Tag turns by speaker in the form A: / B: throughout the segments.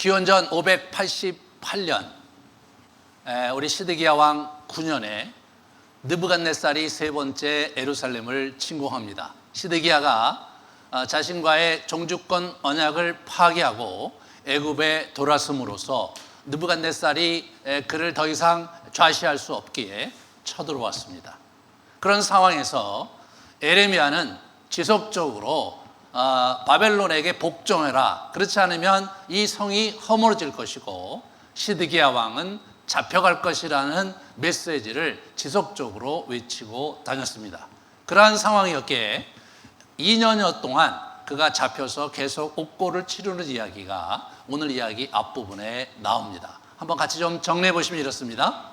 A: 기원전 588년 우리 시드기야 왕 9년에 느부갓네살이 세 번째 예루살렘을 침공합니다. 시드기야가 자신과의 종주권 언약을 파기하고 애굽에 돌아섬으로써 느부갓네살이 그를 더 이상 좌시할 수 없기에 쳐들어왔습니다. 그런 상황에서 에레미야는 지속적으로 바벨론에게 복종해라, 그렇지 않으면 이 성이 허물어질 것이고 시드기야 왕은 잡혀갈 것이라는 메시지를 지속적으로 외치고 다녔습니다. 그러한 상황이었기에 2년여 동안 그가 잡혀서 계속 옥고를 치르는 이야기가 오늘 이야기 앞부분에 나옵니다. 한번 같이 좀 정리해 보시면 이렇습니다.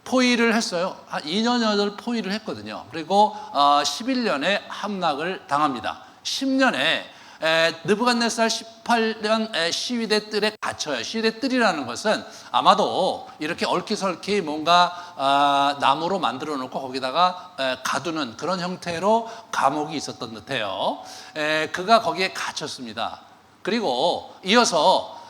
A: 포위를 했어요. 한 2년여를 포위를 했거든요. 그리고 11년에 함락을 당합니다. 10년에 느부갓네살 18년 시위대 뜰에 갇혀요. 시위대 뜰이라는 것은 아마도 이렇게 얽히설키 뭔가 나무로 만들어 놓고 거기다가 가두는 그런 형태로 감옥이 있었던 듯해요. 그가 거기에 갇혔습니다. 그리고 이어서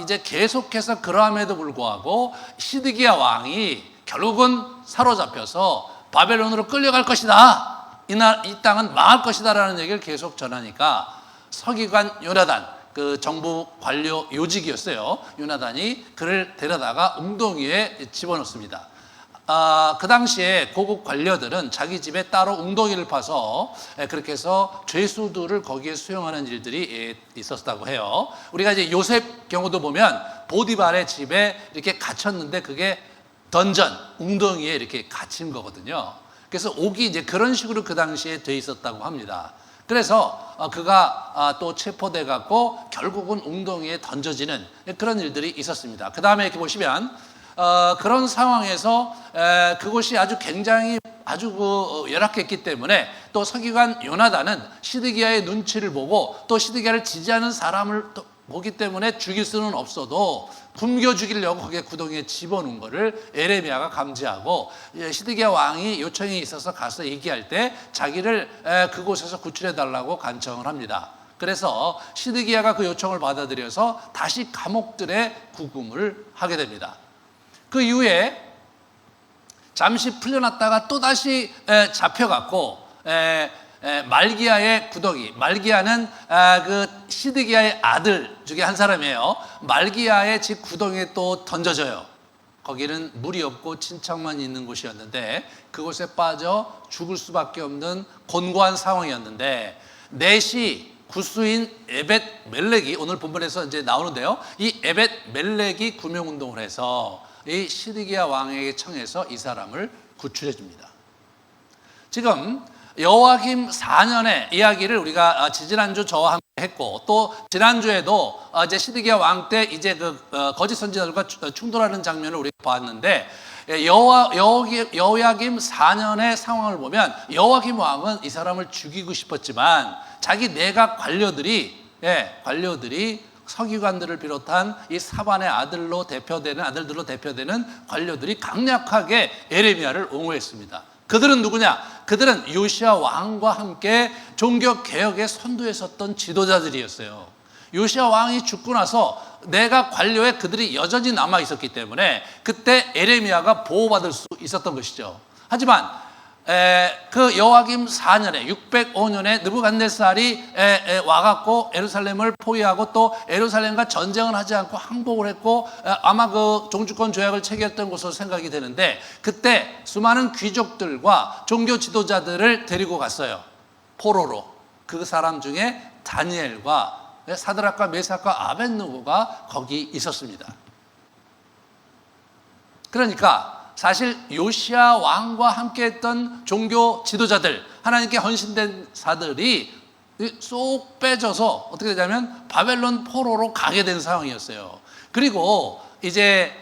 A: 이제 계속해서 그러함에도 불구하고 시드기야 왕이 결국은 사로잡혀서 바벨론으로 끌려갈 것이다, 이 땅은 망할 것이다 라는 얘기를 계속 전하니까 서기관 요나단, 그 정부 관료 요직이었어요. 요나단이 그를 데려다가 웅덩이에 집어넣습니다. 그 당시에 고급 관료들은 자기 집에 따로 웅덩이를 파서 그렇게 해서 죄수들을 거기에 수용하는 일들이 있었다고 해요. 우리가 이제 요셉 경우도 보면 보디발의 집에 이렇게 갇혔는데 그게 던전, 웅덩이에 이렇게 갇힌 거거든요. 그래서 옥이 이제 그런 식으로 그 당시에 돼 있었다고 합니다. 그래서 그가 또 체포돼 갖고 결국은 웅덩이에 던져지는 그런 일들이 있었습니다. 그 다음에 이렇게 보시면 그런 상황에서 그곳이 아주 굉장히 아주 열악했기 때문에 또 서기관 요나단은 시드기야의 눈치를 보고 또 시드기야를 지지하는 사람을 또 보기 때문에 죽일 수는 없어도 굶겨 죽이려고 거기에 구덩이에 집어넣은 거를 에레미야가 감지하고 시드기야 왕이 요청이 있어서 가서 얘기할 때 자기를 그곳에서 구출해 달라고 간청을 합니다. 그래서 시드기야가 그 요청을 받아들여서 다시 감옥들의 구금을 하게 됩니다. 그 이후에 잠시 풀려났다가 또다시 잡혀갔고 말기야의 구덩이, 말기야는 그 시드기야의 아들 중에 한 사람이에요. 말기야의 집 구덩이에 또 던져져요. 거기는 물이 없고 진창만 있는 곳이었는데 그곳에 빠져 죽을 수밖에 없는 곤고한 상황이었는데 넷이 구스인 에벳 멜렉이 오늘 본문에서 이제 나오는데요. 이 에벳 멜렉이 구명운동을 해서 이 시드기야 왕에게 청해서 이 사람을 구출해 줍니다. 지금 여호야김 4년의 이야기를 우리가 지지난주 저와 함께 했고 또 지난주에도 이제 시드기야 왕 때 이제 그 거짓 선지자들과 충돌하는 장면을 우리가 봤는데 여호야김 4년의 상황을 보면 여호야김 왕은 이 사람을 죽이고 싶었지만 자기 내각 관료들이 서기관들을 비롯한 이 사반의 아들들로 대표되는 관료들이 강력하게 에레미야를 옹호했습니다. 그들은 누구냐? 그들은 요시야 왕과 함께 종교개혁의 선두에 섰던 지도자들이었어요. 요시야 왕이 죽고 나서 내각 관료에 그들이 여전히 남아 있었기 때문에 그때 에레미야가 보호받을 수 있었던 것이죠. 하지만 그 여호야김 4년에 605년에 느부갓네살이 와갖고 예루살렘을 포위하고 또 예루살렘과 전쟁을 하지 않고 항복을 했고 아마 그 종주권 조약을 체결했던 것으로 생각이 되는데 그때 수많은 귀족들과 종교 지도자들을 데리고 갔어요. 포로로. 그 사람 중에 다니엘과 사드락과 메삭과 아벳느고가 거기 있었습니다. 그러니까 사실 요시야 왕과 함께했던 종교 지도자들, 하나님께 헌신된 사들이 쏙 빼져서 어떻게 되냐면 바벨론 포로로 가게 된 상황이었어요. 그리고 이제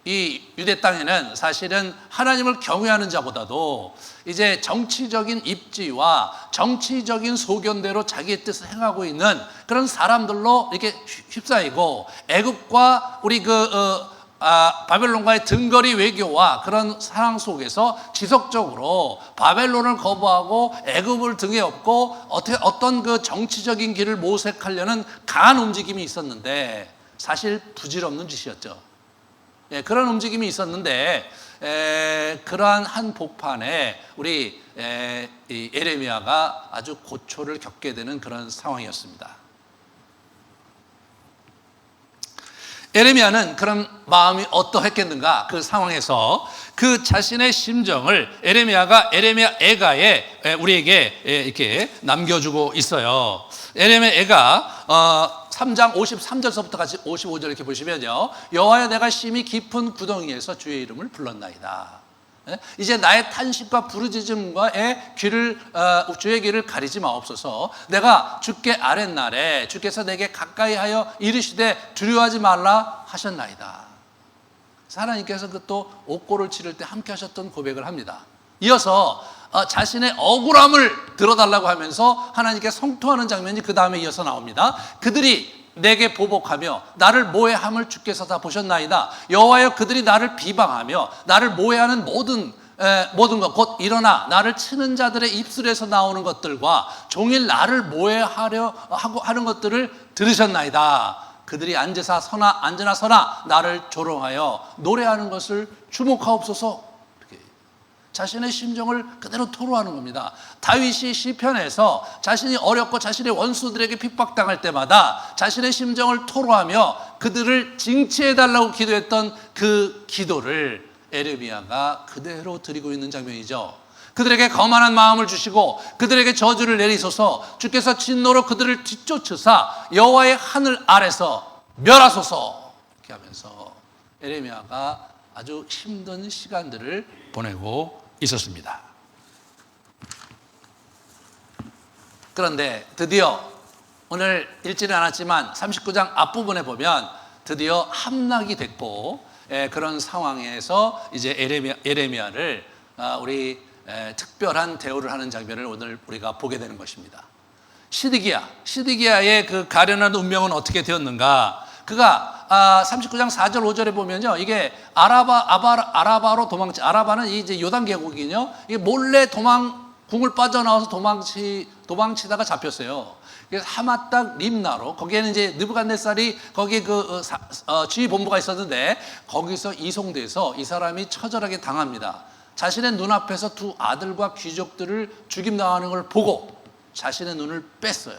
A: 이 유대 땅에는 사실은 하나님을 경외하는 자보다도 이제 정치적인 입지와 정치적인 소견대로 자기의 뜻을 행하고 있는 그런 사람들로 이렇게 휩싸이고 애굽과 우리 바벨론과의 등거리 외교와 그런 상황 속에서 지속적으로 바벨론을 거부하고 애굽을 등에 업고 어떤 그 정치적인 길을 모색하려는 강한 움직임이 있었는데 사실 부질없는 짓이었죠. 예, 그런 움직임이 있었는데 그러한 한복판에 우리 이 에레미야가 아주 고초를 겪게 되는 그런 상황이었습니다. 에레미야는 그런 마음이 어떠했겠는가? 그 상황에서 그 자신의 심정을 에레미야 애가에 우리에게 이렇게 남겨주고 있어요. 에레미야 애가 3장 53절서부터 같이 55절 이렇게 보시면요. 여호와여 내가 심히 깊은 구덩이에서 주의 이름을 불렀나이다. 이제 나의 탄식과 부르짖음과의 주의 귀를 가리지 마옵소서. 내가 주께 아랫날에 주께서 내게 가까이하여 이르시되 두려워하지 말라 하셨나이다. 하나님께서 그 또 옥고를 치를 때 함께 하셨던 고백을 합니다. 이어서 자신의 억울함을 들어달라고 하면서 하나님께 성토하는 장면이 그 다음에 이어서 나옵니다. 그들이 내게 보복하며 나를 모해함을 주께서 다 보셨나이다. 여호와여 그들이 나를 비방하며 나를 모해하는 모든 것 곧 일어나 나를 치는 자들의 입술에서 나오는 것들과 종일 나를 모해하려 하는 것들을 들으셨나이다. 그들이 앉으나 서나 나를 조롱하여 노래하는 것을 주목하옵소서. 자신의 심정을 그대로 토로하는 겁니다. 다윗이 시편에서 자신이 어렵고 자신의 원수들에게 핍박당할 때마다 자신의 심정을 토로하며 그들을 징치해달라고 기도했던 그 기도를 에레미야가 그대로 드리고 있는 장면이죠. 그들에게 거만한 마음을 주시고 그들에게 저주를 내리소서. 주께서 진노로 그들을 뒤쫓으사 여호와의 하늘 아래서 멸하소서. 이렇게 하면서 에레미야가 아주 힘든 시간들을 보내고 있었습니다. 그런데 드디어 오늘 읽지는 않았지만 39장 앞부분에 보면 드디어 함락이 됐고 그런 상황에서 이제 에레미야를 우리 특별한 대우를 하는 장면을 오늘 우리가 보게 되는 것입니다. 시드기야의 그 가련한 운명은 어떻게 되었는가? 그가 39장 4절 5절에 보면요, 이게 아라바로 아라바는 이제 요단 계곡이요. 이게 몰래 궁을 빠져나와서 도망치다가 잡혔어요. 그래서 하맛닥 림나로 거기에는 이제 느부갓네살이 거기에 지휘 본부가 있었는데 거기서 이송돼서 이 사람이 처절하게 당합니다. 자신의 눈앞에서 두 아들과 귀족들을 죽임당하는 걸 보고 자신의 눈을 뺐어요.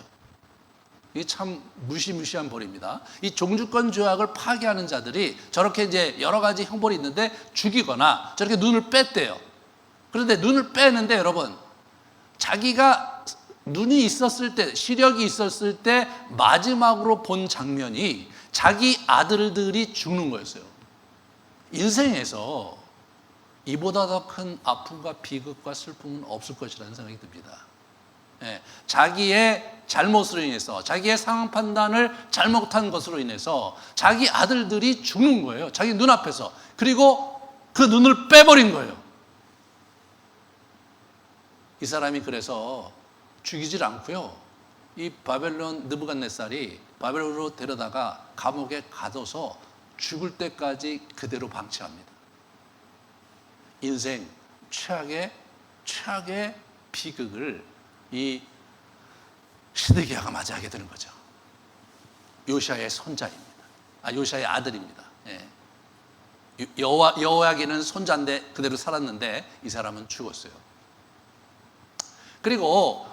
A: 이게 참 무시무시한 벌입니다. 이 종주권 조약을 파기하는 자들이 저렇게 이제 여러 가지 형벌이 있는데 죽이거나 저렇게 눈을 뺐대요. 그런데 눈을 빼는데 여러분, 자기가 눈이 있었을 때, 시력이 있었을 때 마지막으로 본 장면이 자기 아들들이 죽는 거였어요. 인생에서 이보다 더 큰 아픔과 비극과 슬픔은 없을 것이라는 생각이 듭니다. 자기의 잘못으로 인해서, 자기의 상황 판단을 잘못한 것으로 인해서 자기 아들들이 죽는 거예요. 자기 눈앞에서. 그리고 그 눈을 빼버린 거예요. 이 사람이 그래서 죽이질 않고요, 이 바벨론 느부갓네살이 바벨론으로 데려다가 감옥에 가둬서 죽을 때까지 그대로 방치합니다. 인생 최악의 비극을 이 시드기야가 맞이하게 되는 거죠. 요시야의 손자입니다. 요시야의 아들입니다. 여호야기는 손자인데 그대로 살았는데 이 사람은 죽었어요. 그리고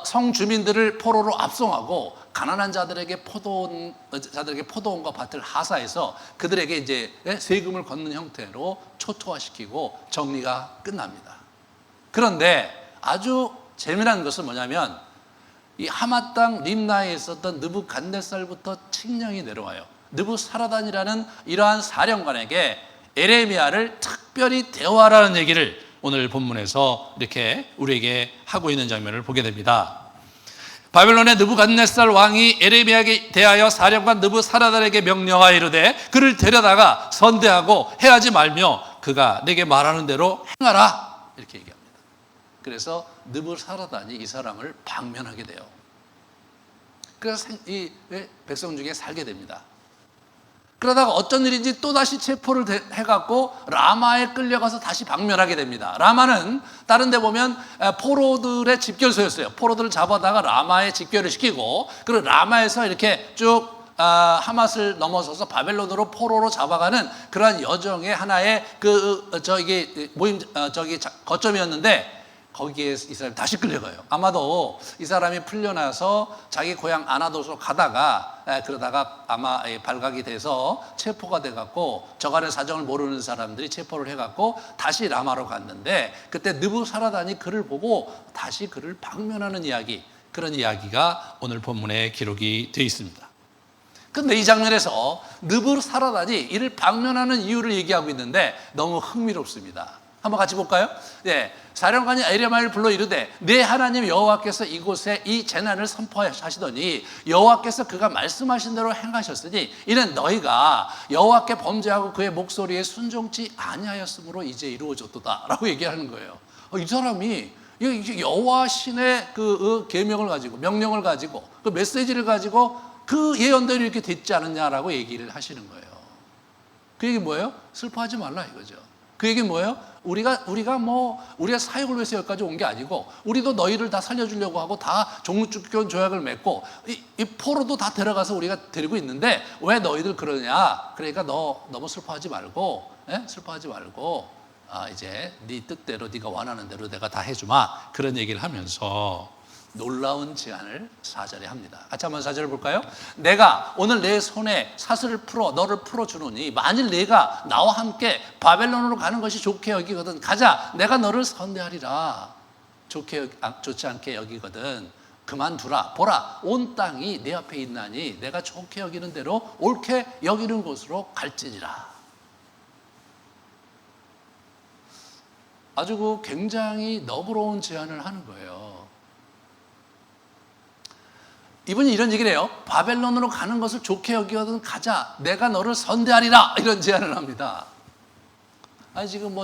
A: 성 주민들을 포로로 압송하고 가난한 자들에게 포도원과 밭을 하사해서 그들에게 이제 세금을 걷는 형태로 초토화시키고 정리가 끝납니다. 그런데 아주 재미난 것은 뭐냐면 이 하맛 땅 림나에 있었던 느부갓네살부터 칙령이 내려와요. 느부사라단이라는 이러한 사령관에게 에레미야를 특별히 대우하라는 얘기를 오늘 본문에서 이렇게 우리에게 하고 있는 장면을 보게 됩니다. 바벨론의 느부갓네살 왕이 에레미야에게 대하여 사령관 느부사라단에게 명령하여 이르되 그를 데려다가 선대하고 해하지 말며 그가 내게 말하는 대로 행하라, 이렇게 얘기합니다. 그래서 느부사라단이 이 사람을 방면하게 돼요. 그래서 이 백성 중에 살게 됩니다. 그러다가 어쩐 일인지 또다시 체포를 해갖고 라마에 끌려가서 다시 방면하게 됩니다. 라마는 다른 데 보면 포로들의 집결소였어요. 포로들을 잡아다가 라마에 집결을 시키고, 그리고 라마에서 이렇게 쭉 하맛을 넘어서서 바벨론으로 포로로 잡아가는 그러한 여정의 하나의 거점이었는데, 거기에 이스라엘 다시 끌려가요. 아마도 이 사람이 풀려나서 자기 고향 아나도스로 가다가 그러다가 아마 발각이 돼서 체포가 돼갖고 저간의 사정을 모르는 사람들이 체포를 해갖고 다시 라마로 갔는데, 그때 느부사라단이 그를 보고 다시 그를 방면하는 이야기, 그런 이야기가 오늘 본문에 기록이 되어 있습니다. 근데 이 장면에서 느부사라단이 이를 방면하는 이유를 얘기하고 있는데 너무 흥미롭습니다. 한번 같이 볼까요? 네, 사령관이 에레미야를 불러 이르되 내 하나님 여호와께서 이곳에 이 재난을 선포하시더니 여호와께서 그가 말씀하신 대로 행하셨으니 이는 너희가 여호와께 범죄하고 그의 목소리에 순종치 아니하였으므로 이제 이루어졌도다 라고 얘기하는 거예요. 이 사람이 여호와 신의 그 계명을 가지고, 명령을 가지고, 그 메시지를 가지고 그 예언대로 이렇게 됐지 않느냐라고 얘기를 하시는 거예요. 그 얘기 뭐예요? 슬퍼하지 말라 이거죠. 그 얘기는 뭐예요? 우리가 사역을 위해서 여기까지 온 게 아니고, 우리도 너희를 다 살려주려고 하고 다 종국주권 조약을 맺고 이 포로도 다 데려가서 우리가 데리고 있는데 왜 너희들 그러냐? 그러니까 너 너무 슬퍼하지 말고, 슬퍼하지 말고 이제 네 뜻대로, 네가 원하는 대로 내가 다 해주마, 그런 얘기를 하면서 놀라운 제안을 4절에 합니다. 같이 한번 4절을 볼까요? 내가 오늘 내 손에 사슬을 풀어 너를 풀어주노니 만일 내가 나와 함께 바벨론으로 가는 것이 좋게 여기거든 가자, 내가 너를 선대하리라. 좋지 않게 여기거든 그만두라. 보라, 온 땅이 내 앞에 있나니 내가 좋게 여기는 대로 옳게 여기는 곳으로 갈지니라. 아주 굉장히 너그러운 제안을 하는 거예요. 이분이 이런 얘기를 해요. 바벨론으로 가는 것을 좋게 여기거든 가자, 내가 너를 선대하리라, 이런 제안을 합니다. 아니 지금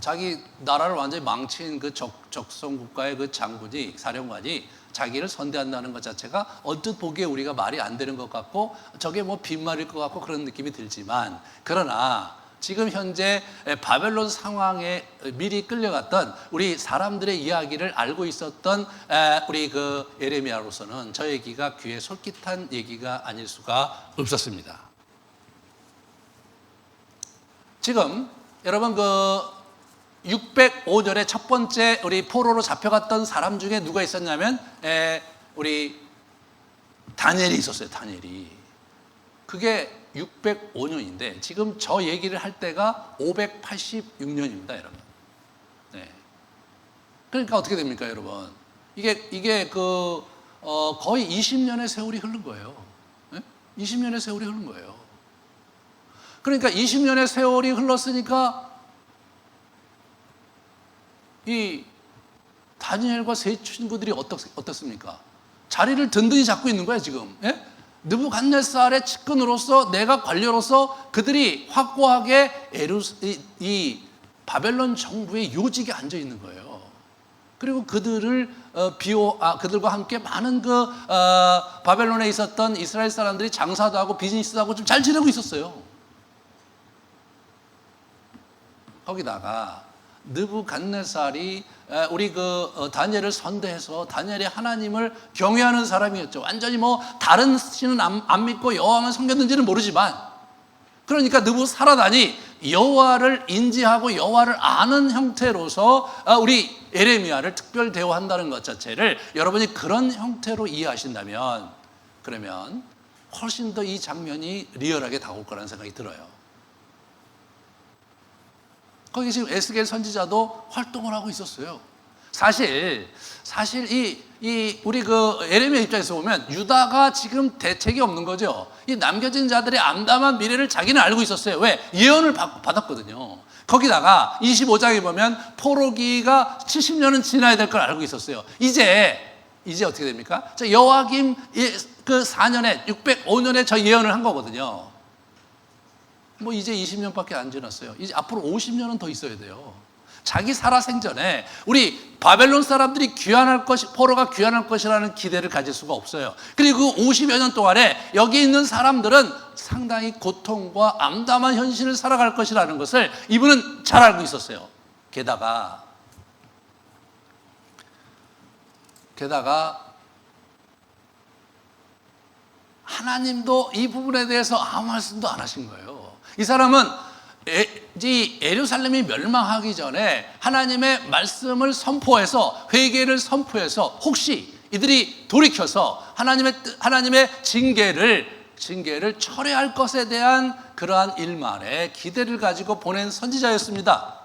A: 자기 나라를 완전히 망친 그 적성국가의 그 장군이, 사령관이 자기를 선대한다는 것 자체가 언뜻 보기에 우리가 말이 안 되는 것 같고, 저게 빈말일 것 같고 그런 느낌이 들지만, 그러나 지금 현재 바벨론 상황에 미리 끌려갔던 우리 사람들의 이야기를 알고 있었던 우리 그 예레미야로서는 저 얘기가 귀에 솔깃한 얘기가 아닐 수가 없었습니다. 지금 여러분 605년에 첫 번째 우리 포로로 잡혀갔던 사람 중에 누가 있었냐면 우리 다니엘이 있었어요. 다니엘이. 그게 605년인데 지금 저 얘기를 할 때가 586년입니다, 여러분. 네. 그러니까 어떻게 됩니까, 여러분? 이게 거의 20년의 세월이 흐른 거예요. 네? 20년의 세월이 흐른 거예요. 그러니까 20년의 세월이 흘렀으니까 이 다니엘과 세 친구들이 어떻습니까? 자리를 든든히 잡고 있는 거예요, 지금. 예? 느부갓네살의 측근으로서, 내가 관료로서 그들이 확고하게 이 바벨론 정부의 요직에 앉아 있는 거예요. 그리고 그들과 함께 많은 바벨론에 있었던 이스라엘 사람들이 장사도 하고 비즈니스도 하고 좀 잘 지내고 있었어요. 거기다가 느부갓네살이 우리 다니엘을 선대해서 다니엘이 하나님을 경외하는 사람이었죠. 완전히 다른 신은 안 믿고 여호와만 섬겼는지는 모르지만, 그러니까 느부사라단이 여호와를 인지하고 여호와를 아는 형태로서 우리 예레미야를 특별 대우한다는 것 자체를 여러분이 그런 형태로 이해하신다면, 그러면 훨씬 더 이 장면이 리얼하게 다가올 거라는 생각이 들어요. 거기 지금 에스겔 선지자도 활동을 하고 있었어요. 사실 우리 예레미야 입장에서 보면 유다가 지금 대책이 없는 거죠. 이 남겨진 자들의 암담한 미래를 자기는 알고 있었어요. 왜? 예언을 받았거든요. 거기다가 25장에 보면 포로기가 70년은 지나야 될 걸 알고 있었어요. 이제 어떻게 됩니까? 여호와김 4년에 605년에 저 예언을 한 거거든요. 이제 20년밖에 안 지났어요. 이제 앞으로 50년은 더 있어야 돼요. 자기 살아생전에 우리 바벨론 사람들이 귀환할 것이, 포로가 귀환할 것이라는 기대를 가질 수가 없어요. 그리고 50여 년 동안에 여기 있는 사람들은 상당히 고통과 암담한 현실을 살아갈 것이라는 것을 이분은 잘 알고 있었어요. 게다가 하나님도 이 부분에 대해서 아무 말씀도 안 하신 거예요. 이 사람은 예루살렘이 멸망하기 전에 하나님의 말씀을 선포해서, 회개를 선포해서, 혹시 이들이 돌이켜서 하나님의 징계를 철회할 것에 대한 그러한 일만에 기대를 가지고 보낸 선지자였습니다.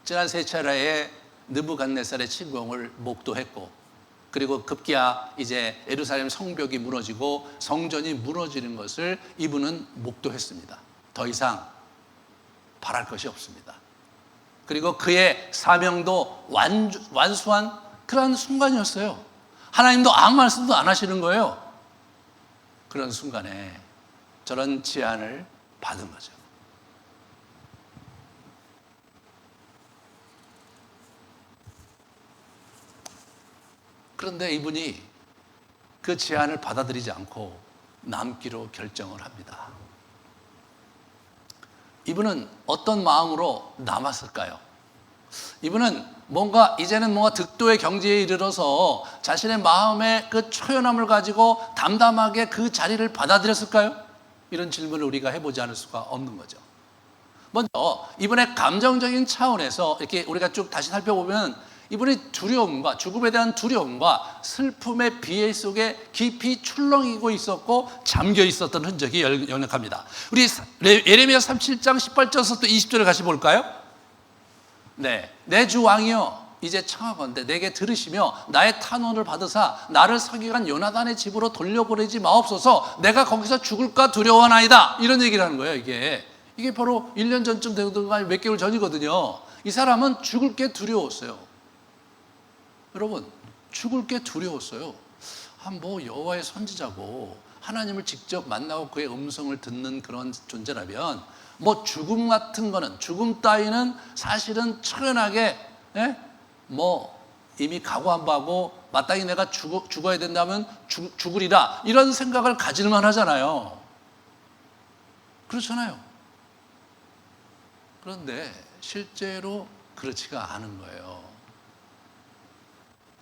A: 지난 세 차례의 느부갓네살의 침공을 목도했고, 그리고 급기야 이제 예루살렘 성벽이 무너지고 성전이 무너지는 것을 이분은 목도했습니다. 더 이상 바랄 것이 없습니다. 그리고 그의 사명도 완수한 그런 순간이었어요. 하나님도 아무 말씀도 안 하시는 거예요. 그런 순간에 저런 제안을 받은 거죠. 그런데 이분이 그 제안을 받아들이지 않고 남기로 결정을 합니다. 이분은 어떤 마음으로 남았을까요? 이분은 이제는 뭔가 득도의 경지에 이르러서 자신의 마음의 그 초연함을 가지고 담담하게 그 자리를 받아들였을까요? 이런 질문을 우리가 해보지 않을 수가 없는 거죠. 먼저 이분의 감정적인 차원에서 이렇게 우리가 쭉 다시 살펴보면 이분의 두려움과, 죽음에 대한 두려움과 슬픔의 비애 속에 깊이 출렁이고 있었고 잠겨 있었던 흔적이 역력합니다. 우리 예레미야 37장 18절부터 20절을 같이 볼까요? 네, 내 주 왕이여 이제 청하건대 내게 들으시며 나의 탄원을 받으사 나를 서기관 요나단의 집으로 돌려보내지 마옵소서. 내가 거기서 죽을까 두려워하나이다. 이런 얘기를 하는 거예요. 이게 바로 1년 전쯤 되든가 몇 개월 전이거든요. 이 사람은 죽을 게 두려웠어요. 여러분, 죽을 게 두려웠어요. 여호와의 선지자고 하나님을 직접 만나고 그의 음성을 듣는 그런 존재라면 죽음 같은 거는, 죽음 따위는 사실은 초연하게 이미 각오한 바고 마땅히 내가 죽어야 된다면 죽으리라, 이런 생각을 가질만 하잖아요. 그렇잖아요. 그런데 실제로 그렇지가 않은 거예요.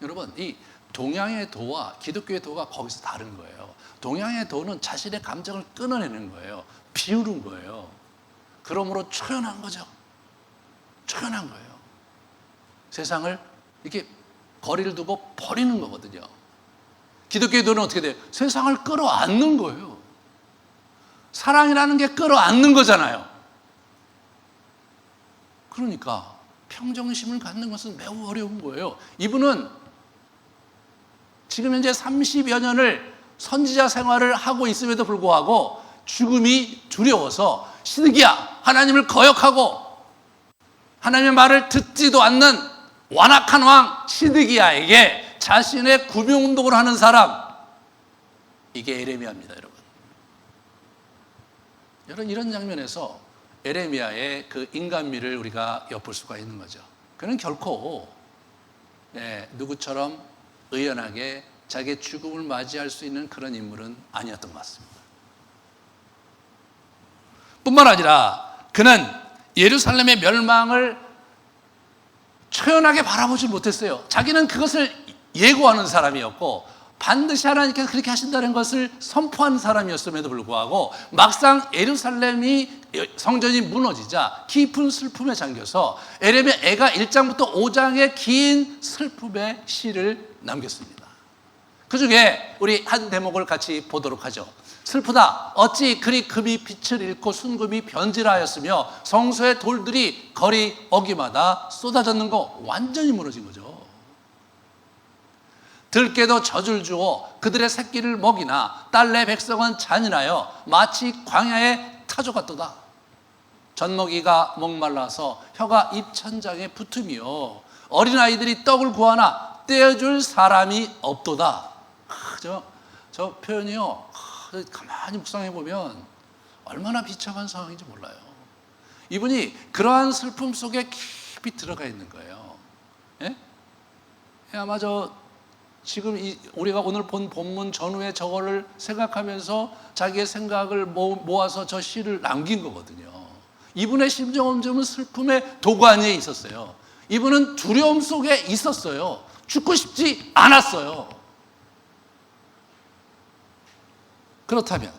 A: 여러분, 이 동양의 도와 기독교의 도가 거기서 다른 거예요. 동양의 도는 자신의 감정을 끊어내는 거예요. 비우는 거예요. 그러므로 초연한 거죠. 초연한 거예요. 세상을 이렇게 거리를 두고 버리는 거거든요. 기독교의 도는 어떻게 돼요? 세상을 끌어안는 거예요. 사랑이라는 게 끌어안는 거잖아요. 그러니까 평정심을 갖는 것은 매우 어려운 거예요. 이분은 지금 현재 30여 년을 선지자 생활을 하고 있음에도 불구하고 죽음이 두려워서 시드기야, 하나님을 거역하고 하나님의 말을 듣지도 않는 완악한 왕 시드기야에게 자신의 구명운동을 하는 사람, 이게 에레미야입니다. 여러분, 이런 장면에서 에레미야의 그 인간미를 우리가 엿볼 수가 있는 거죠. 그는 결코 누구처럼 의연하게 자기의 죽음을 맞이할 수 있는 그런 인물은 아니었던 것 같습니다. 뿐만 아니라 그는 예루살렘의 멸망을 초연하게 바라보지 못했어요. 자기는 그것을 예고하는 사람이었고 반드시 하나님께서 그렇게 하신다는 것을 선포하는 사람이었음에도 불구하고 막상 예루살렘이, 성전이 무너지자 깊은 슬픔에 잠겨서 에레미야 애가 1장부터 5장의 긴 슬픔의 시를 남겼습니다. 그 중에 우리 한 대목을 같이 보도록 하죠. 슬프다. 어찌 그리 금이 빛을 잃고 순금이 변질하였으며 성소의 돌들이 거리 어기마다 쏟아졌는고. 완전히 무너진 거죠. 들깨도 젖을 주어 그들의 새끼를 먹이나 딸내 백성은 잔인하여 마치 광야의 타조 같도다. 젖먹이가 목말라서 혀가 입천장에 붙으며 어린아이들이 떡을 구하나 떼어줄 사람이 없도다. 저 표현이요, 가만히 묵상해 보면 얼마나 비참한 상황인지 몰라요. 이분이 그러한 슬픔 속에 답이 들어가 있는 거예요. 예? 아마 지금 우리가 오늘 본 본문 전후에 저거를 생각하면서 자기의 생각을 모아서 저 시를 남긴 거거든요. 이분의 심정은 좀 슬픔의 도가니에 있었어요. 이분은 두려움 속에 있었어요. 죽고 싶지 않았어요. 그렇다면,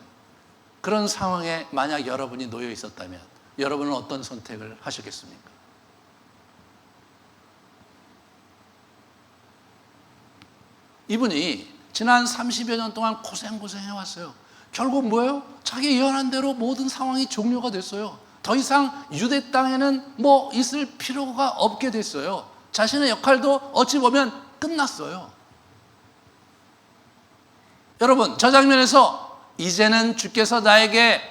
A: 그런 상황에 만약 여러분이 놓여 있었다면 여러분은 어떤 선택을 하시겠습니까? 이분이 지난 30여 년 동안 고생해 왔어요. 결국 뭐예요? 자기 예언한 대로 모든 상황이 종료가 됐어요. 더 이상 유대 땅에는 있을 필요가 없게 됐어요. 자신의 역할도 어찌 보면 끝났어요. 여러분, 저 장면에서 이제는 주께서 나에게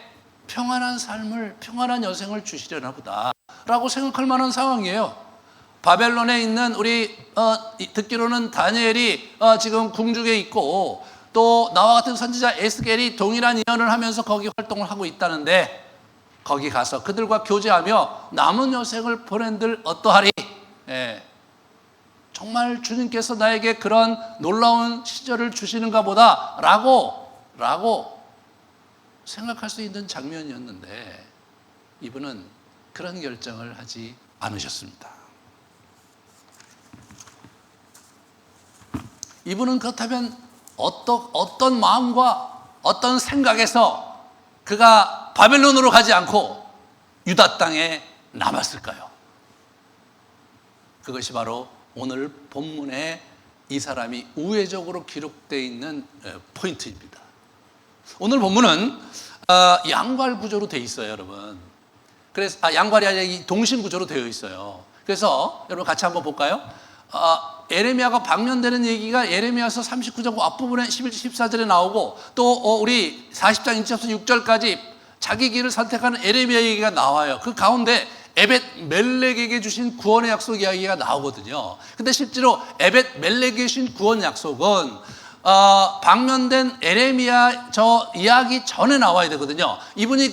A: 평안한 삶을, 평안한 여생을 주시려나 보다 라고 생각할 만한 상황이에요. 바벨론에 있는 우리 듣기로는 다니엘이 지금 궁중에 있고, 또 나와 같은 선지자 에스겔이 동일한 예언을 하면서 거기 활동을 하고 있다는데, 거기 가서 그들과 교제하며 남은 여생을 보낸들 어떠하리? 정말 주님께서 나에게 그런 놀라운 시절을 주시는가 보다 라고 생각할 수 있는 장면이었는데, 이분은 그런 결정을 하지 않으셨습니다. 이분은 그렇다면 어떤 마음과 어떤 생각에서 그가 바벨론으로 가지 않고 유다 땅에 남았을까요? 그것이 바로 오늘 본문에 이 사람이 우회적으로 기록되어 있는 포인트입니다. 오늘 본문은 양괄 구조로 되어 있어요, 여러분. 그래서 양괄이 아니라 동심 구조로 되어 있어요. 그래서 여러분 같이 한번 볼까요? 에레미야가 방면되는 얘기가 에레미야서 39장 앞부분에 11, 14절에 나오고, 또 우리 40장 1절부터 6절까지 자기 길을 선택하는 에레미야 얘기가 나와요. 그 가운데 에벳 멜렉에게 주신 구원의 약속 이야기가 나오거든요. 근데 실제로 에벳 멜렉에게 주신 구원 약속은 방면된 에레미야 저 이야기 전에 나와야 되거든요. 이분이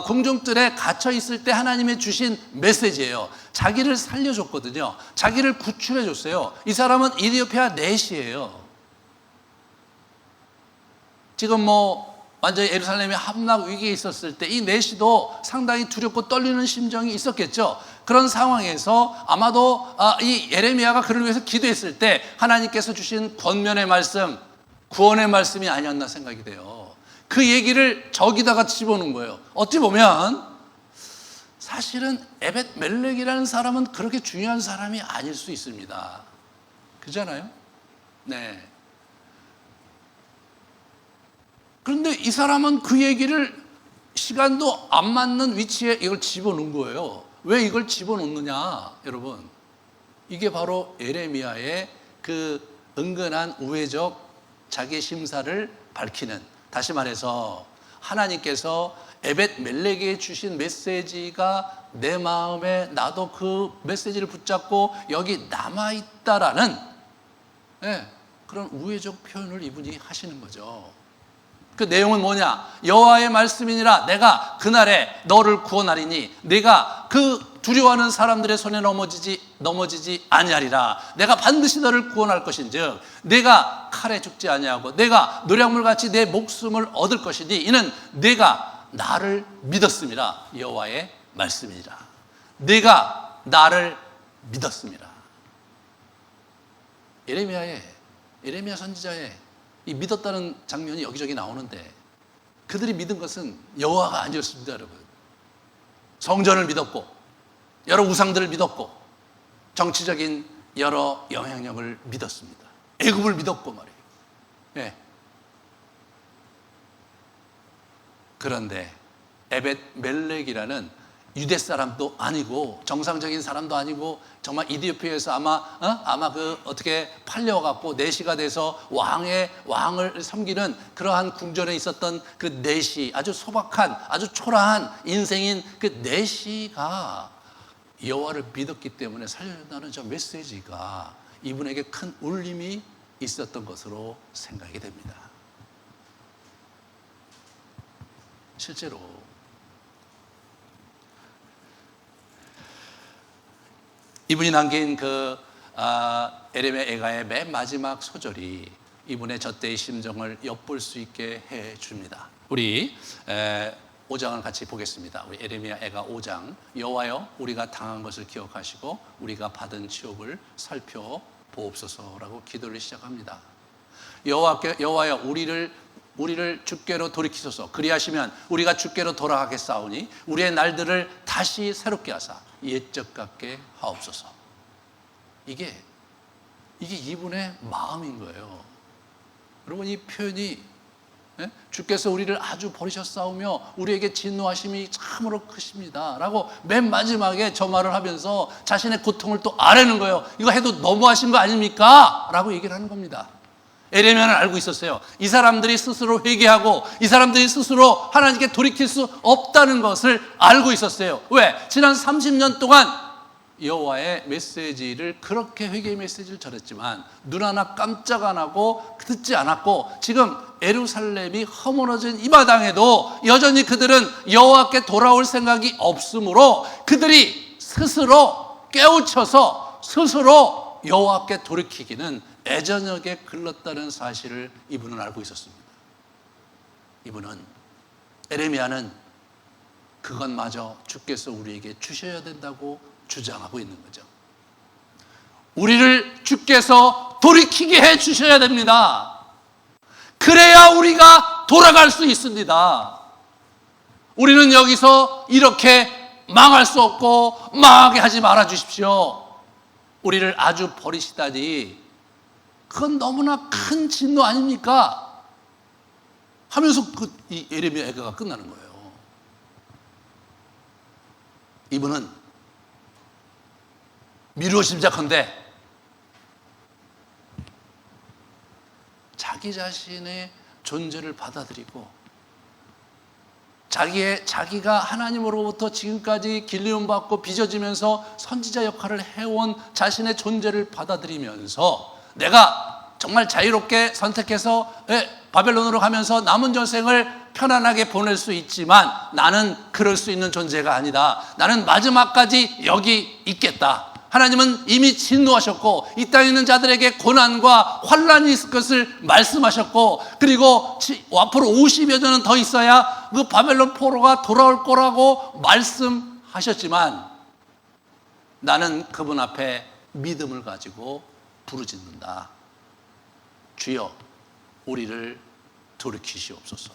A: 궁중들에 갇혀 있을 때 하나님의 주신 메시지예요. 자기를 살려줬거든요. 자기를 구출해줬어요. 이 사람은 이디오피아 넷이에요. 지금 완전히 예루살렘이 함락 위기에 있었을 때 이 넷이도 상당히 두렵고 떨리는 심정이 있었겠죠. 그런 상황에서 아마도 이 예레미야가 그를 위해서 기도했을 때 하나님께서 주신 권면의 말씀, 구원의 말씀이 아니었나 생각이 돼요. 그 얘기를 저기다가 집어넣은 거예요. 어찌 보면 사실은 에벳 멜렉이라는 사람은 그렇게 중요한 사람이 아닐 수 있습니다. 그잖아요? 네. 그런데 이 사람은 그 얘기를 시간도 안 맞는 위치에 이걸 집어넣은 거예요. 왜 이걸 집어넣느냐, 여러분? 이게 바로 예레미야의 그 은근한 우회적 자기 심사를 밝히는, 다시 말해서 하나님께서 에벳 멜렉에게 주신 메시지가 내 마음에 나도 그 메시지를 붙잡고 여기 남아있다라는 그런 우회적 표현을 이분이 하시는 거죠. 그 내용은 뭐냐? 여호와의 말씀이니라 내가 그날에 너를 구원하리니 네가 그 두려워하는 사람들의 손에 넘어지지 아니하리라. 내가 반드시 너를 구원할 것인즉 내가 칼에 죽지 아니하고 내가 노략물같이 내 목숨을 얻을 것이니 이는 내가 나를 믿었습니다. 여호와의 말씀이니라. 네가 나를 믿었습니다. 예레미야 선지자의 이 믿었다는 장면이 여기저기 나오는데, 그들이 믿은 것은 여호와가 아니었습니다, 여러분. 성전을 믿었고 여러 우상들을 믿었고 정치적인 여러 영향력을 믿었습니다. 애굽을 믿었고 말이에요. 네. 그런데 에벳 멜렉이라는 유대 사람도 아니고 정상적인 사람도 아니고 정말 이디오피아에서 아마 어떻게 팔려갖고 내시가 돼서 왕을 섬기는 그러한 궁전에 있었던 그 내시, 아주 소박한 아주 초라한 인생인 그 내시가 여호와를 믿었기 때문에 살려준다는 저 메시지가 이분에게 큰 울림이 있었던 것으로 생각이 됩니다. 실제로 이분이 남긴 에레미야 애가의 맨 마지막 소절이 이분의 저때의 심정을 엿볼 수 있게 해 줍니다. 우리 5장을 같이 보겠습니다. 우리 에레미야 애가 5장. 여호와여, 우리가 당한 것을 기억하시고 우리가 받은 치욕을 살펴보옵소서라고 기도를 시작합니다. 여호와여, 우리를 주께로 돌이키소서. 그리하시면 우리가 주께로 돌아가겠사오니 우리의 날들을 다시 새롭게 하사 옛적 같게 하옵소서. 이게 이분의 마음인 거예요. 여러분, 이 표현이 주께서 우리를 아주 버리셨사오며 우리에게 진노하심이 참으로 크십니다 라고 맨 마지막에 저 말을 하면서 자신의 고통을 또 아뢰는 거예요. 이거 해도 너무하신 거 아닙니까? 라고 얘기를 하는 겁니다. 에레미야는 알고 있었어요. 이 사람들이 스스로 회개하고 이 사람들이 스스로 하나님께 돌이킬 수 없다는 것을 알고 있었어요. 왜? 지난 30년 동안 여호와의 메시지를, 그렇게 회개의 메시지를 전했지만 눈 하나 깜짝 안 하고 듣지 않았고, 지금 예루살렘이 허물어진 이 마당에도 여전히 그들은 여호와께 돌아올 생각이 없으므로 그들이 스스로 깨우쳐서 스스로 여호와께 돌이키기는 애저녁에 글렀다는 사실을 이분은 알고 있었습니다. 에레미야는 그것마저 주께서 우리에게 주셔야 된다고 주장하고 있는 거죠. 우리를 주께서 돌이키게 해 주셔야 됩니다. 그래야 우리가 돌아갈 수 있습니다. 우리는 여기서 이렇게 망할 수 없고 망하게 하지 말아 주십시오. 우리를 아주 버리시다니 그건 너무나 큰 진노 아닙니까? 하면서 이 에레미야 애가가 끝나는 거예요. 이분은 미루어짐작한데 자기 자신의 존재를 받아들이고 자기가 하나님으로부터 지금까지 길리움 받고 빚어지면서 선지자 역할을 해온 자신의 존재를 받아들이면서 내가 정말 자유롭게 선택해서 바벨론으로 가면서 남은 전생을 편안하게 보낼 수 있지만 나는 그럴 수 있는 존재가 아니다. 나는 마지막까지 여기 있겠다. 하나님은 이미 진노하셨고 이 땅에 있는 자들에게 고난과 환란이 있을 것을 말씀하셨고, 그리고 앞으로 50여 년은 더 있어야 그 바벨론 포로가 돌아올 거라고 말씀하셨지만 나는 그분 앞에 믿음을 가지고 부르짖는다. 주여, 우리를 돌이키시옵소서.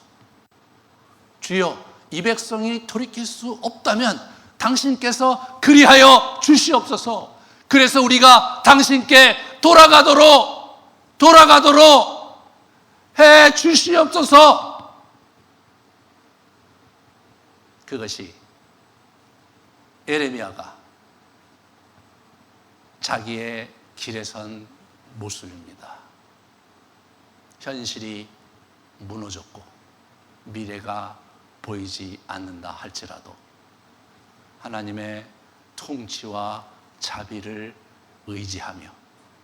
A: 주여, 이 백성이 돌이킬 수 없다면 당신께서 그리하여 주시옵소서. 그래서 우리가 당신께 돌아가도록 해 주시옵소서. 그것이 에레미야가 자기의 길에 선 모습입니다. 현실이 무너졌고 미래가 보이지 않는다 할지라도 하나님의 통치와 자비를 의지하며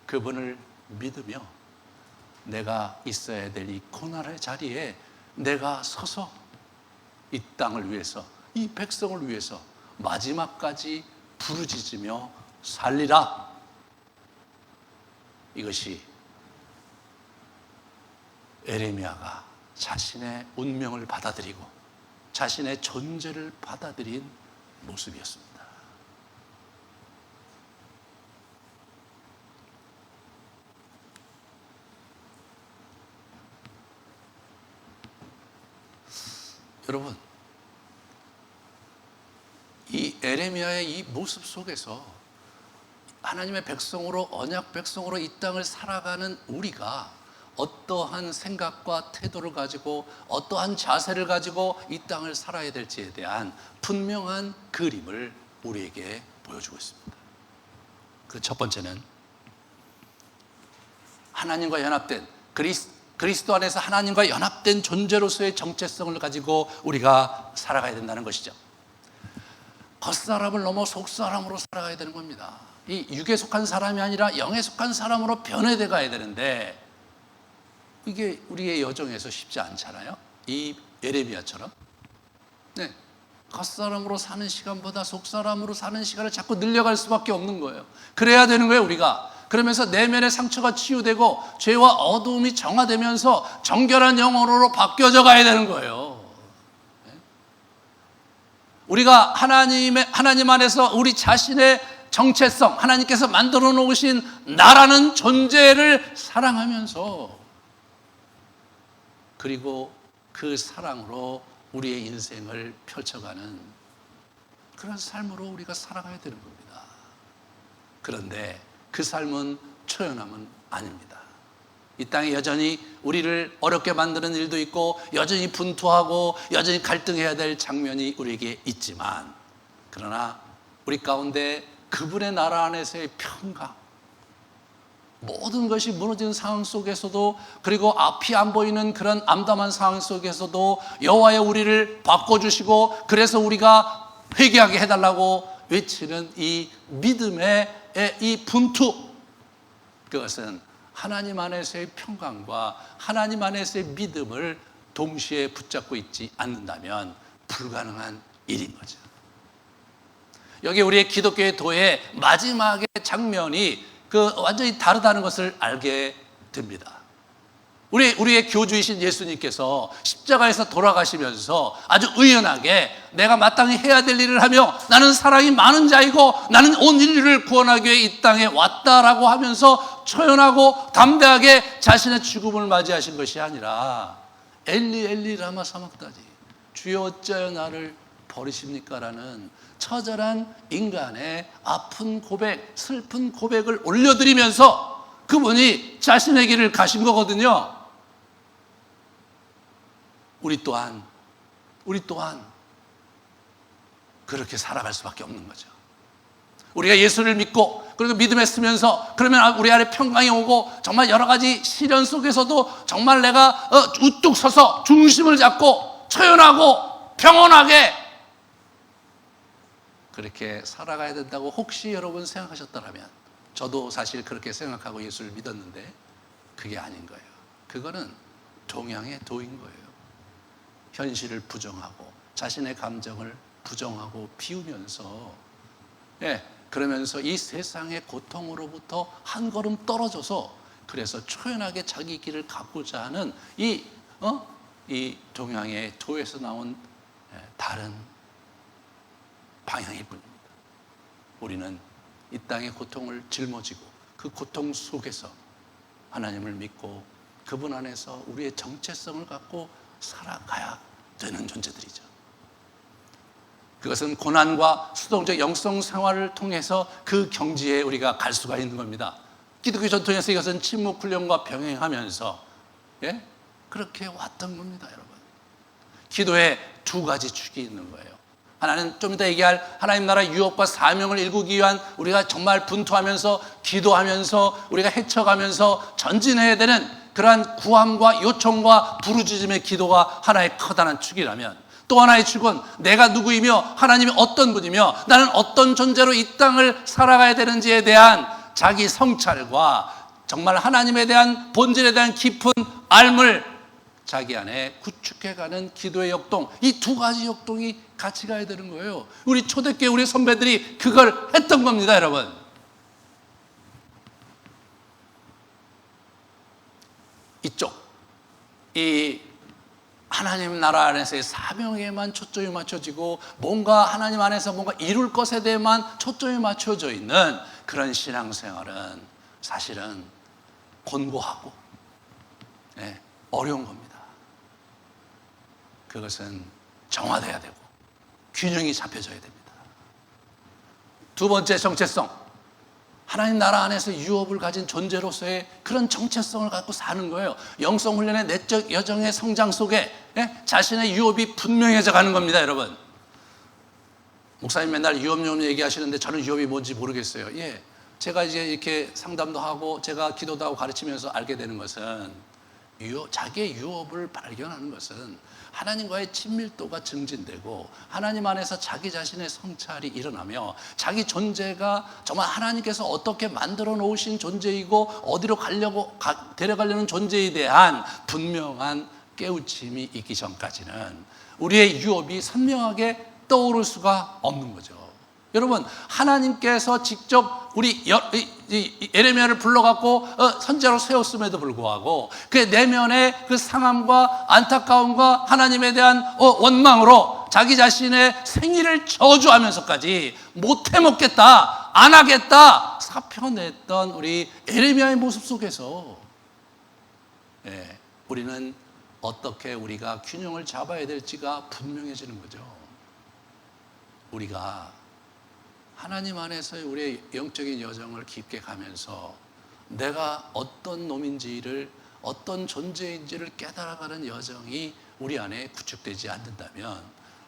A: 그분을 믿으며 내가 있어야 될 이 고난의 자리에 내가 서서 이 땅을 위해서, 이 백성을 위해서 마지막까지 부르짖으며 살리라. 이것이 에레미야가 자신의 운명을 받아들이고 자신의 존재를 받아들인 모습이었습니다. 여러분, 이 에레미야의 이 모습 속에서 하나님의 백성으로, 언약 백성으로 이 땅을 살아가는 우리가 어떠한 생각과 태도를 가지고 어떠한 자세를 가지고 이 땅을 살아야 될지에 대한 분명한 그림을 우리에게 보여주고 있습니다. 그 첫 번째는 하나님과 연합된 그리스도 안에서 하나님과 연합된 존재로서의 정체성을 가지고 우리가 살아가야 된다는 것이죠. 겉사람을 넘어 속사람으로 살아가야 되는 겁니다. 이 육에 속한 사람이 아니라 영에 속한 사람으로 변해돼 가야 되는데 이게 우리의 여정에서 쉽지 않잖아요. 이 에레미야처럼. 네. 겉사람으로 사는 시간보다 속사람으로 사는 시간을 자꾸 늘려갈 수밖에 없는 거예요. 그래야 되는 거예요, 우리가. 그러면서 내면의 상처가 치유되고 죄와 어두움이 정화되면서 정결한 영혼으로 바뀌어져 가야 되는 거예요. 우리가 하나님 안에서 우리 자신의 정체성, 하나님께서 만들어 놓으신 나라는 존재를 사랑하면서, 그리고 그 사랑으로 우리의 인생을 펼쳐가는 그런 삶으로 우리가 살아가야 되는 겁니다. 그런데 그 삶은 초연함은 아닙니다. 이 땅에 여전히 우리를 어렵게 만드는 일도 있고, 여전히 분투하고 여전히 갈등해야 될 장면이 우리에게 있지만, 그러나 우리 가운데 그분의 나라 안에서의 평강, 모든 것이 무너지는 상황 속에서도, 그리고 앞이 안 보이는 그런 암담한 상황 속에서도 여호와의 우리를 바꿔주시고, 그래서 우리가 회개하게 해달라고 외치는 이 믿음의 이 분투, 그것은 하나님 안에서의 평강과 하나님 안에서의 믿음을 동시에 붙잡고 있지 않는다면 불가능한 일인 거죠. 여기 우리의 기독교의 도의 마지막의 장면이 완전히 다르다는 것을 알게 됩니다. 우리의 교주이신 예수님께서 십자가에서 돌아가시면서 아주 의연하게 내가 마땅히 해야 될 일을 하며 나는 사랑이 많은 자이고 나는 온 인류를 구원하기 위해 이 땅에 왔다라고 하면서 초연하고 담대하게 자신의 죽음을 맞이하신 것이 아니라 엘리 엘리 라마 사막다니, 주여 어찌하여 나를 버리십니까? 라는 처절한 인간의 아픈 고백, 슬픈 고백을 올려드리면서 그분이 자신의 길을 가신 거거든요. 우리 또한 그렇게 살아갈 수밖에 없는 거죠. 우리가 예수를 믿고 그리고 믿음에 쓰면서, 그러면 우리 안에 평강이 오고, 정말 여러 가지 시련 속에서도 정말 내가 우뚝 서서 중심을 잡고 초연하고 평온하게 그렇게 살아가야 된다고 혹시 여러분 생각하셨다면, 저도 사실 그렇게 생각하고 예수를 믿었는데 그게 아닌 거예요. 그거는 동양의 도인 거예요. 현실을 부정하고 자신의 감정을 부정하고 비우면서, 그러면서 이 세상의 고통으로부터 한 걸음 떨어져서, 그래서 초연하게 자기 길을 가고자 하는 이 동양의 도에서 나온 다른 방향일 뿐입니다. 우리는 이 땅의 고통을 짊어지고 그 고통 속에서 하나님을 믿고 그분 안에서 우리의 정체성을 갖고 살아가야 되는 존재들이죠. 그것은 고난과 수동적 영성 생활을 통해서 그 경지에 우리가 갈 수가 있는 겁니다. 기독교 전통에서 이것은 침묵 훈련과 병행하면서 그렇게 왔던 겁니다, 여러분. 기도에 두 가지 축이 있는 거예요. 하나는 좀 이따 얘기할 하나님 나라 유업과 사명을 이루기 위한 우리가 정말 분투하면서 기도하면서 우리가 헤쳐가면서 전진해야 되는 그러한 구함과 요청과 부르짖음의 기도가 하나의 커다란 축이라면, 또 하나의 축은 내가 누구이며 하나님이 어떤 분이며 나는 어떤 존재로 이 땅을 살아가야 되는지에 대한 자기 성찰과 정말 하나님에 대한 본질에 대한 깊은 알을 자기 안에 구축해가는 기도의 역동, 이 두 가지 역동이 같이 가야 되는 거예요. 우리 초대교회 우리 선배들이 그걸 했던 겁니다, 여러분. 이 하나님 나라 안에서의 사명에만 초점이 맞춰지고 뭔가 하나님 안에서 뭔가 이룰 것에 대해만 초점이 맞춰져 있는 그런 신앙생활은 사실은 곤고하고 어려운 겁니다. 그것은 정화돼야 되고 균형이 잡혀져야 됩니다. 두 번째, 정체성. 하나님 나라 안에서 유업을 가진 존재로서의 그런 정체성을 갖고 사는 거예요. 영성훈련의 내적 여정의 성장 속에 자신의 유업이 분명해져 가는 겁니다, 여러분. 목사님 맨날 유업 얘기하시는데 저는 유업이 뭔지 모르겠어요. 제가 이제 이렇게 상담도 하고 제가 기도도 하고 가르치면서 알게 되는 것은 자기의 유업을 발견하는 것은 하나님과의 친밀도가 증진되고 하나님 안에서 자기 자신의 성찰이 일어나며 자기 존재가 정말 하나님께서 어떻게 만들어 놓으신 존재이고 어디로 데려가려는 존재에 대한 분명한 깨우침이 있기 전까지는 우리의 유업이 선명하게 떠오를 수가 없는 거죠. 여러분, 하나님께서 직접 우리 예레미야를 불러갖고 선지자로 세웠음에도 불구하고 그의 내면의 그 상함과 안타까움과 하나님에 대한 원망으로 자기 자신의 생일을 저주하면서까지 못 해먹겠다, 안 하겠다 사표냈던 우리 예레미야의 모습 속에서 우리는 어떻게 우리가 균형을 잡아야 될지가 분명해지는 거죠. 우리가 하나님 안에서의 우리의 영적인 여정을 깊게 가면서 내가 어떤 놈인지를, 어떤 존재인지를 깨달아가는 여정이 우리 안에 구축되지 않는다면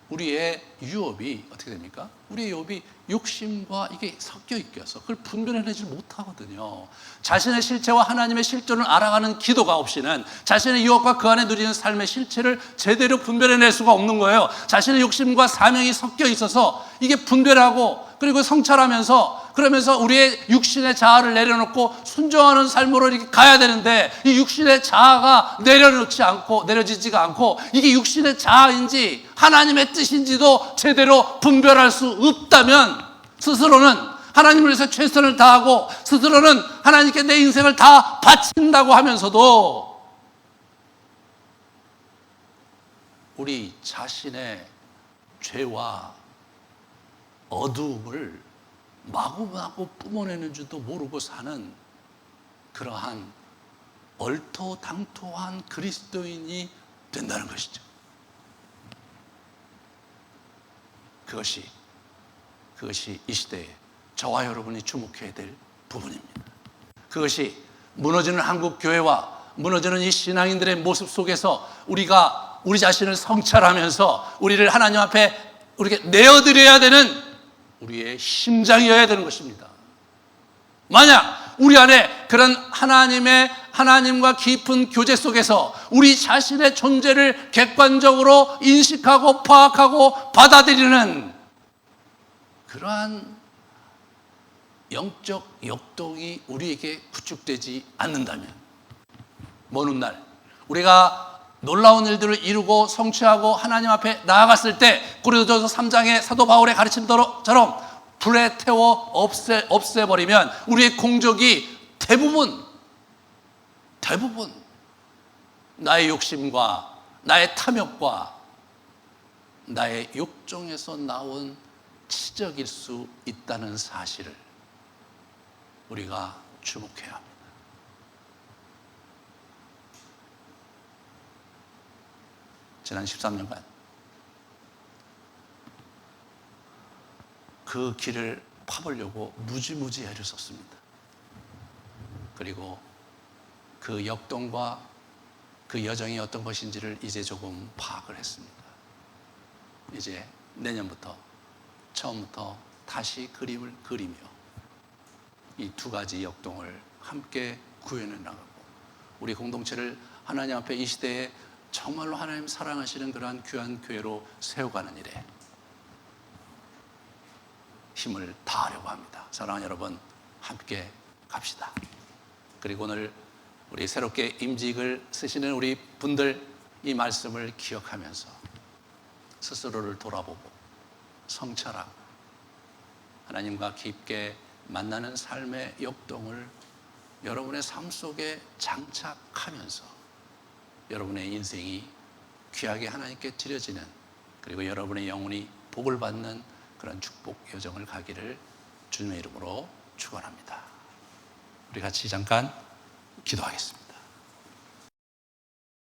A: 우리의 유업이 어떻게 됩니까? 우리의 유업이 욕심과 이게 섞여 있어서 그걸 분별해내지 못하거든요. 자신의 실체와 하나님의 실존을 알아가는 기도가 없이는 자신의 유업과 그 안에 누리는 삶의 실체를 제대로 분별해낼 수가 없는 거예요. 자신의 욕심과 사명이 섞여 있어서 이게 분별하고 그리고 성찰하면서 그러면서 우리의 육신의 자아를 내려놓고 순종하는 삶으로 이렇게 가야 되는데 이 육신의 자아가 내려지지가 않고 이게 육신의 자아인지 하나님의 뜻인지도 제대로 분별할 수 없다면 스스로는 하나님을 위해서 최선을 다하고 스스로는 하나님께 내 인생을 다 바친다고 하면서도 우리 자신의 죄와 어두움을 마구마구 뿜어내는 줄도 모르고 사는 그러한 얼토당토한 그리스도인이 된다는 것이죠. 그것이 이 시대에 저와 여러분이 주목해야 될 부분입니다. 그것이 무너지는 한국 교회와 무너지는 이 신앙인들의 모습 속에서 우리가 우리 자신을 성찰하면서 우리를 하나님 앞에 우리에게 내어드려야 되는 우리의 심장이어야 되는 것입니다. 만약 우리 안에 그런 하나님과 깊은 교제 속에서 우리 자신의 존재를 객관적으로 인식하고 파악하고 받아들이는 그러한 영적 역동이 우리에게 구축되지 않는다면 먼 훗날 우리가 놀라운 일들을 이루고 성취하고 하나님 앞에 나아갔을 때 고린도전서 3장의 사도 바울의 가르침처럼 불에 태워 없애버리면 우리의 공적이 대부분 나의 욕심과 나의 탐욕과 나의 욕정에서 나온 치적일 수 있다는 사실을 우리가 주목해야 합니다. 지난 13년간 그 길을 파보려고 무지무지 애를 썼습니다. 그리고 그 역동과 그 여정이 어떤 것인지를 이제 조금 파악을 했습니다. 이제 내년부터 처음부터 다시 그림을 그리며 이 두 가지 역동을 함께 구현해 나가고 우리 공동체를 하나님 앞에 이 시대에 정말로 하나님 사랑하시는 그러한 귀한 교회로 세워가는 일에 힘을 다하려고 합니다. 사랑하는 여러분, 함께 갑시다. 그리고 오늘 우리 새롭게 임직을 쓰시는 우리 분들 이 말씀을 기억하면서 스스로를 돌아보고 성찰하고 하나님과 깊게 만나는 삶의 역동을 여러분의 삶 속에 장착하면서 여러분의 인생이 귀하게 하나님께 드려지는 그리고 여러분의 영혼이 복을 받는 그런 축복 여정을 가기를 주님의 이름으로 축원합니다. 우리 같이 잠깐 기도하겠습니다.